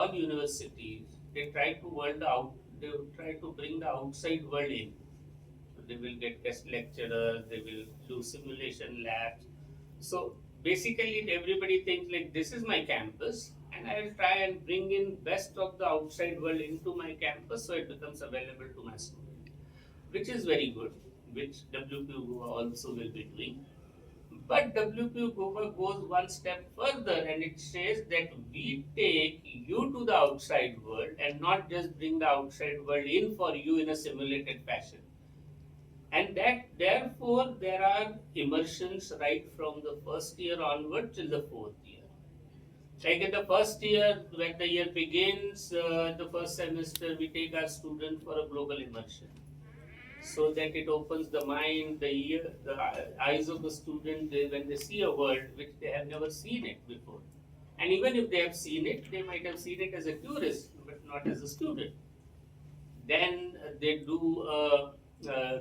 all universities, they try to bring the outside world in. So they will get guest lecturers, they will do simulation labs. So basically, everybody thinks like this is my campus, and I will try and bring in best of the outside world into my campus, so it becomes available to my student, which is very good, which WPU also will be doing. But WPU Goa goes one step further and it says that we take you to the outside world and not just bring the outside world in for you in a simulated fashion. And that therefore there are immersions right from the first year onward till the fourth year. Like in the first year, when the year begins, the first semester, we take our student for a global immersion so that it opens the mind, the eyes of the student when they see a world which they have never seen it before. And even if they have seen it, they might have seen it as a tourist, but not as a student. Then they do a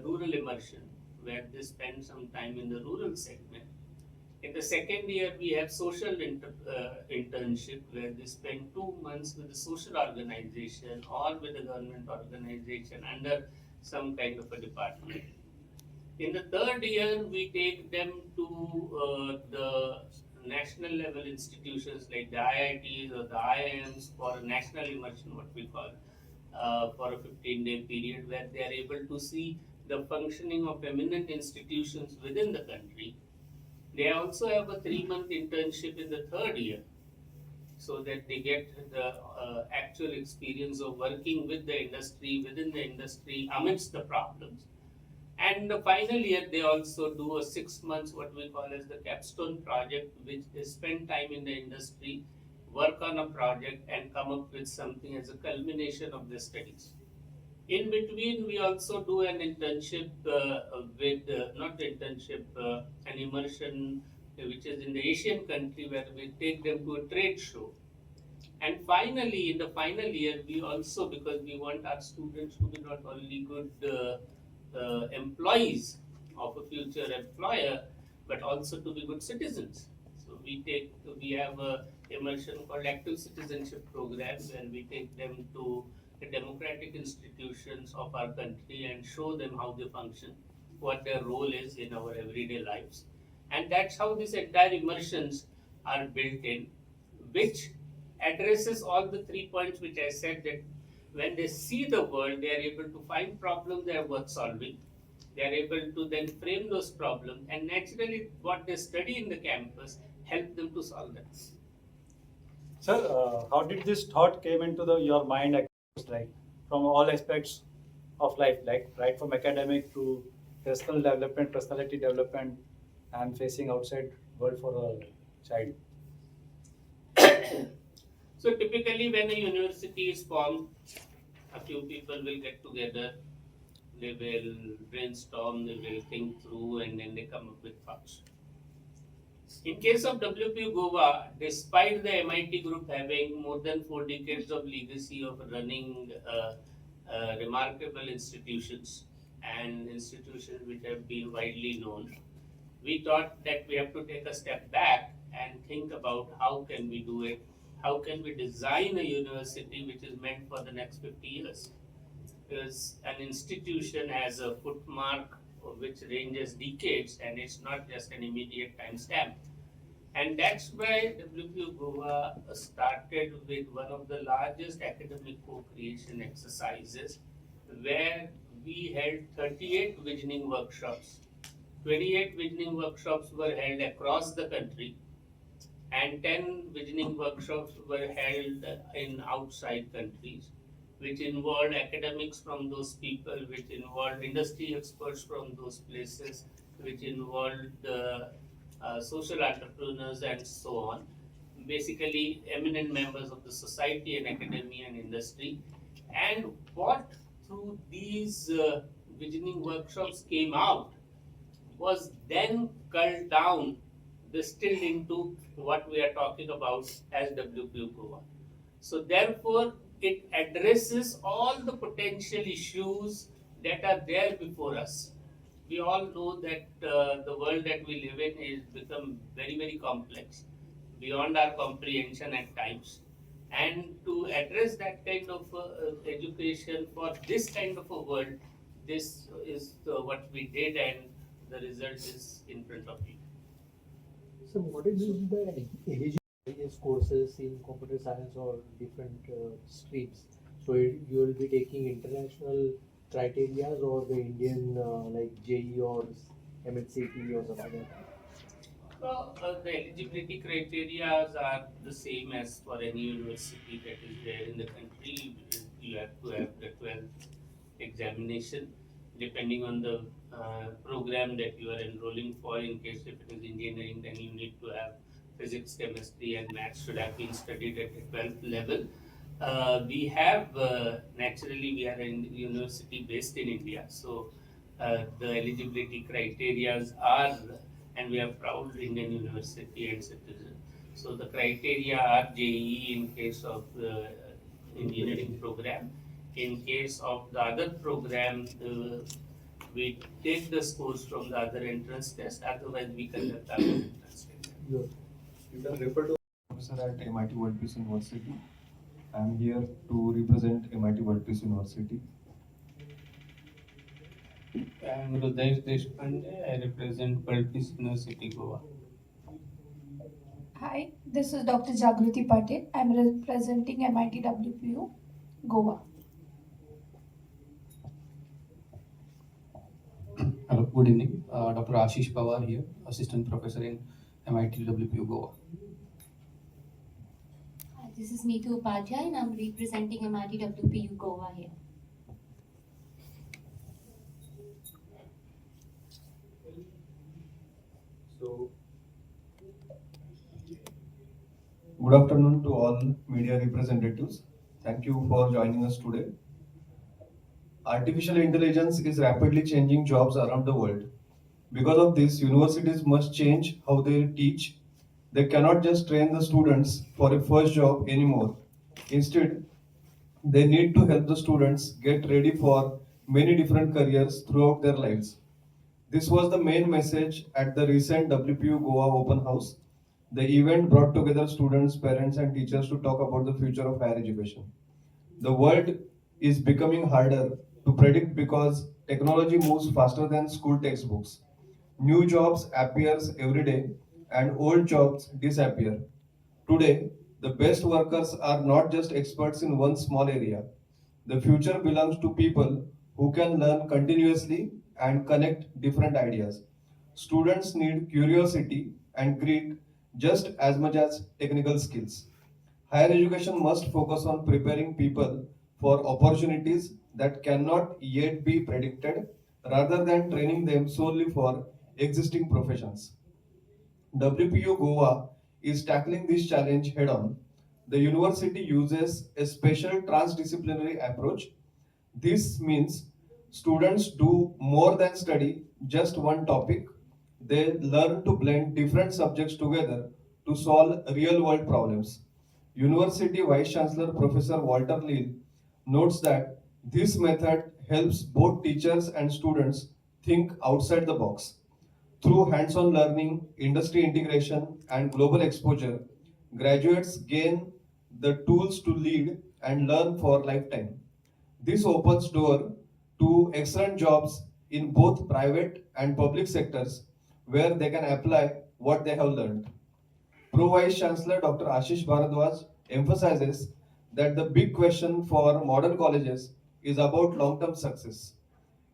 rural immersion where they spend some time in the rural segment. In the second year, we have social internship where they spend 2 months with a social organization or with a government organization under some kind of a department. In the third year, we take them to the national level institutions like the IITs or the IIMs for a national immersion, what we call, for a 15-day period where they are able to see the functioning of eminent institutions within the country. They also have a 3 month internship in the third year so that they get the actual experience of working with the industry, within the industry, amidst the problems. And the final year, they also do a 6 months, what we call as the capstone project, which they spend time in the industry, work on a project, and come up with something as a culmination of their studies. In between, we also do an internship not internship, an immersion which is in the Asian country where we take them to a trade show. And finally, in the final year, we also, because we want our students to be not only good employees of a future employer, but also to be good citizens. So we have a immersion called active citizenship program where we take them to the democratic institutions of our country and show them how they function, what their role is in our everyday lives. And that's how these entire immersions are built in, which addresses all the 3 points which I said, that when they see the world, they are able to find problems that are worth solving. They are able to then frame those problems, and naturally, what they study in the campus help them to solve them. Sir, how did this thought came into your mind, like from all aspects of life, like right from academic to personal development, personality development, and facing outside world for a child? So typically, when a university is formed, a few people will get together, they will brainstorm, they will think through, and then they come up with thoughts. In case of WPU Goa, despite the MIT group having more than 4 decades of legacy of running remarkable institutions and institutions which have been widely known, we thought that we have to take a step back and think about how can we do it, how can we design a university which is meant for the next 50 years. Because an institution has a footmark which ranges decades and it's not just an immediate time stamp. And that's why WPU Goa started with one of the largest academic co-creation exercises where we held 38 visioning workshops. 28 visioning workshops were held across the country and 10 visioning workshops were held in outside countries, which involved academics from those people, which involved industry experts from those places, which involved social entrepreneurs and so on. Basically, eminent members of the society and academia and industry. And what through these visioning workshops came out was then culled down, distilled into what we are talking about as WPU Goa. So therefore, it addresses all the potential issues that are there before us. We all know that the world that we live in is become very, very complex, beyond our comprehension at times. And to address that kind of education for this kind of a world, this is what we did, and the result is in front of you. So what is the eligibility courses in computer science or different streams? So you will be taking international criteria or the Indian like JE or MHCT or something like that? So, the eligibility criteria are the same as for any university that is there in the country. You have to have the 12th examination, depending on the program that you are enrolling for. In case if it is engineering, then you need to have physics, chemistry, and maths should have been studied at the 12th level. We have naturally we are a university based in India, so the eligibility criterias are, and we are proud Indian university and citizen. So the criteria are JEE in case of engineering program. In case of the other program, we take the scores from the other entrance test. Otherwise, we conduct our own entrance test. Good. You can refer to professor at MIT World Peace University. I am here to represent MIT World Peace University. I am Hruday Deshpande. I represent World Peace University, Goa. Hi, this is Dr. Jagruti Patil. I'm representing MIT WPU, Goa. Hello, good evening. Dr. Ashish Pawar here, Assistant Professor in MIT WPU Goa. Hi, this is Neetu Upadhyay and I'm representing MIT WPU Goa here. So, good afternoon to all media representatives. Thank you for joining us today. Artificial intelligence is rapidly changing jobs around the world. Because of this, universities must change how they teach. They cannot just train the students for a first job anymore. Instead, they need to help the students get ready for many different careers throughout their lives. This was the main message at the recent WPU Goa Open House. The event brought together students, parents, and teachers to talk about the future of higher education. The world is becoming harder to predict because technology moves faster than school textbooks. New jobs appears every day and old jobs disappear. Today, the best workers are not just experts in one small area. The future belongs to people who can learn continuously and connect different ideas. Students need curiosity and grit just as much as technical skills. Higher education must focus on preparing people for opportunities that cannot yet be predicted rather than training them solely for existing professions. WPU Goa is tackling this challenge head on. The university uses a special transdisciplinary approach. This means students do more than study just one topic. They learn to blend different subjects together to solve real world problems. University Vice Chancellor Professor Walter Leal notes that this method helps both teachers and students think outside the box. Through hands on learning, industry integration, and global exposure, graduates gain the tools to lead and learn for lifetime. This opens door to excellent jobs in both private and public sectors where they can apply what they have learned. Pro Vice Chancellor Dr. Ashish Bharadwaj emphasizes that the big question for modern colleges is about long term success.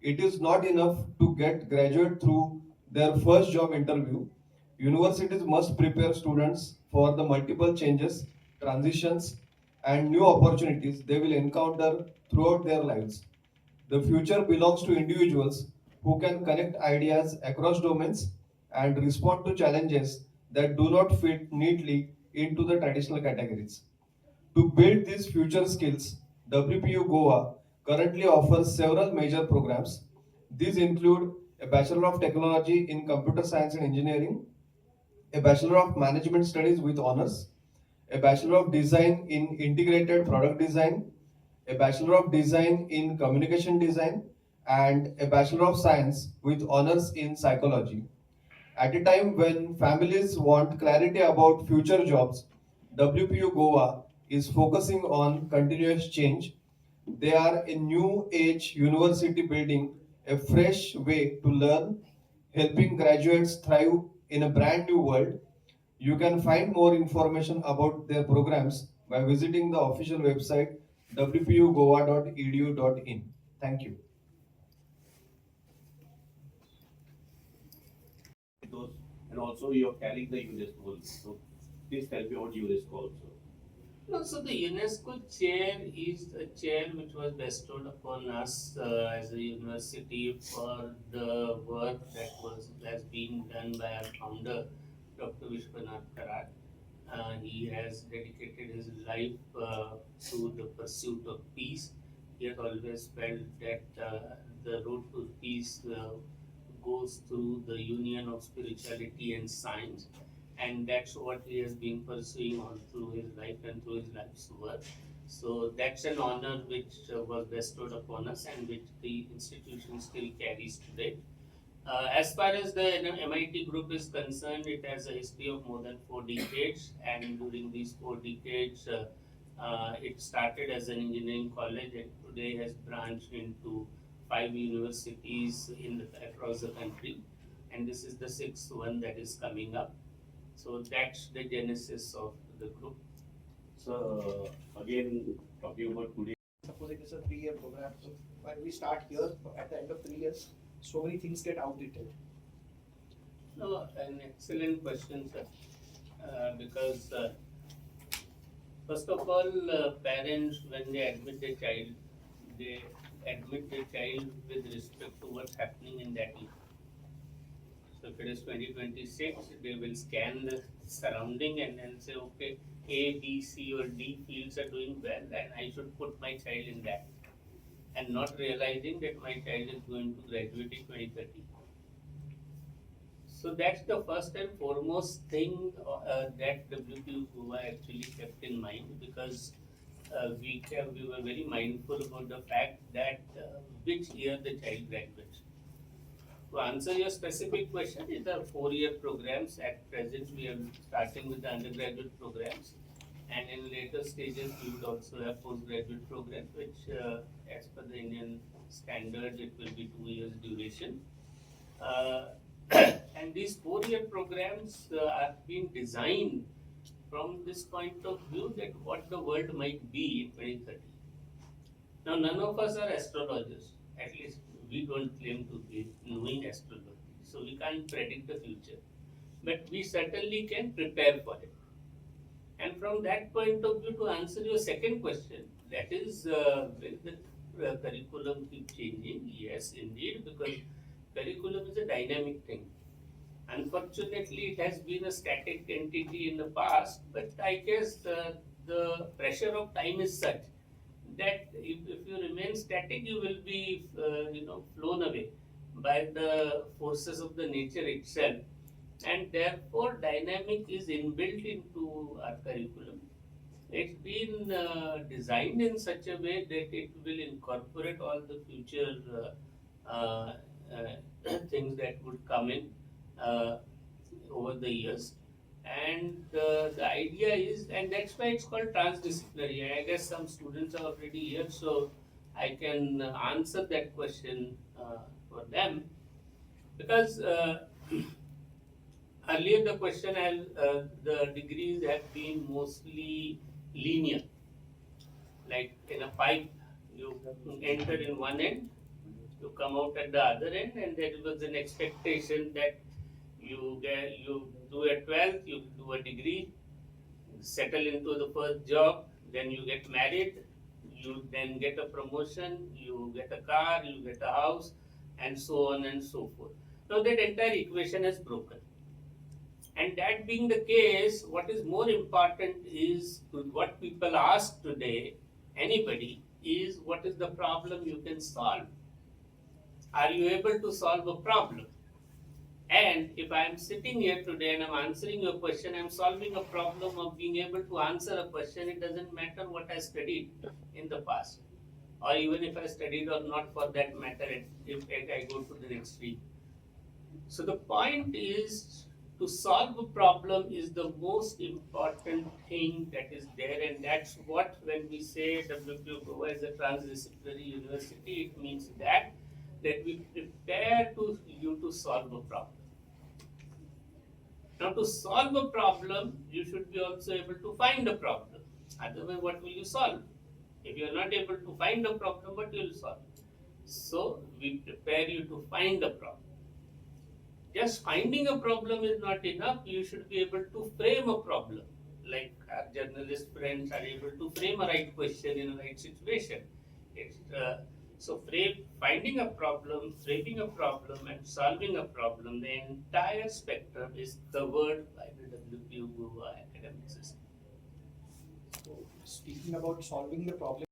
It is not enough to get graduate through their first job interview. Universities must prepare students for the multiple changes, transitions, and new opportunities they will encounter throughout their lives. The future belongs to individuals who can connect ideas across domains and respond to challenges that do not fit neatly into the traditional categories. To build these future skills, WPU Goa currently offers several major programs. These include a Bachelor of Technology in Computer Science and Engineering, a Bachelor of Management Studies with honors, a Bachelor of Design in Integrated Product Design, a Bachelor of Design in Communication Design, and a Bachelor of Science with honors in Psychology. At a time when families want clarity about future jobs, WPU Goa is focusing on continuous change. They are a new age university building a fresh way to learn, helping graduates thrive in a brand new world. You can find more information about their programs by visiting the official website wpugoa.edu.in. Thank you. those, and also you're carrying the UNESCO. So please tell me about UNESCO also. No, so the UNESCO chair is a chair which was bestowed upon us as a university for the work that has been done by our founder, Dr. Vishwanath Karat. He has dedicated his life to the pursuit of peace. He has always felt that the road to peace goes through the union of spirituality and science, and that's what he has been pursuing all through his life and through his life's work. So that's an honor which was bestowed upon us and which the institution still carries today. As far as the MIT group is concerned, it has a history of more than 4 decades, and during these 4 decades, it started as an engineering college and today has branched into 5 universities across the country, and this is the sixth one that is coming up. So that's the genesis of the group. So again, talking about today. Suppose it is a 3-year program, so when we start here, at the end of 3 years, so many things get outdated. No, an excellent question, sir. Because first of all, parents, when they admit the child, they admit the child with respect to what's happening in that year. So if it is 2026, they will scan the surrounding and then say, okay, A, B, C, or D fields are doing well, and I should put my child in that. And not realizing that my child is going to graduate in 2030. So that's the first and foremost thing that WPU Goa actually kept in mind, because we were very mindful about the fact that which year the child graduates. To answer your specific question, these are 4-year programs. At present, we are starting with the undergraduate programs, and in later stages, we would also have postgraduate programs, which, as per the Indian standards, it will be 2 years duration. And these 4-year programs are being designed from this point of view that what the world might be in 2030. Now, none of us are astrologers. At least we don't claim to be knowing astrology. So we can't predict the future. But we certainly can prepare for it. And from that point of view, to answer your second question, that is, will the curriculum keep changing? Yes, indeed, because curriculum is a dynamic thing. Unfortunately, it has been a static entity in the past, but I guess the pressure of time is such that if you remain static, you will be flown away by the forces of the nature itself, and therefore dynamic is inbuilt into our curriculum. It's been designed in such a way that it will incorporate all the future things that would come in uh, over the years. And the idea is, and that's why it's called transdisciplinary. I guess some students are already here, so I can answer that question for them. Because earlier the question, the degrees have been mostly linear. Like in a pipe, you enter in one end, you come out at the other end, and there was an expectation that you do a 12th, you do a degree, settle into the first job, then you get married, you then get a promotion, you get a car, you get a house, and so on and so forth. Now that entire equation is broken. And that being the case, what is more important is what people ask today, anybody, is what is the problem you can solve? Are you able to solve a problem? And if I am sitting here today and I'm answering your question, I'm solving a problem of being able to answer a question. It doesn't matter what I studied in the past, or even if I studied or not for that matter, if I go to the extreme. So the point is to solve a problem is the most important thing that is there, and that's what when we say WPU Goa is a transdisciplinary university, it means that we prepare you to solve a problem. Now, to solve a problem, you should be also able to find a problem. Otherwise, what will you solve? If you are not able to find a problem, what will you solve? So, we prepare you to find a problem. Just finding a problem is not enough. You should be able to frame a problem. Like our journalist friends are able to frame a right question in a right situation. Finding a problem, framing a problem, and solving a problem, the entire spectrum is covered by the WPU Goa academic system. So speaking about solving the problem.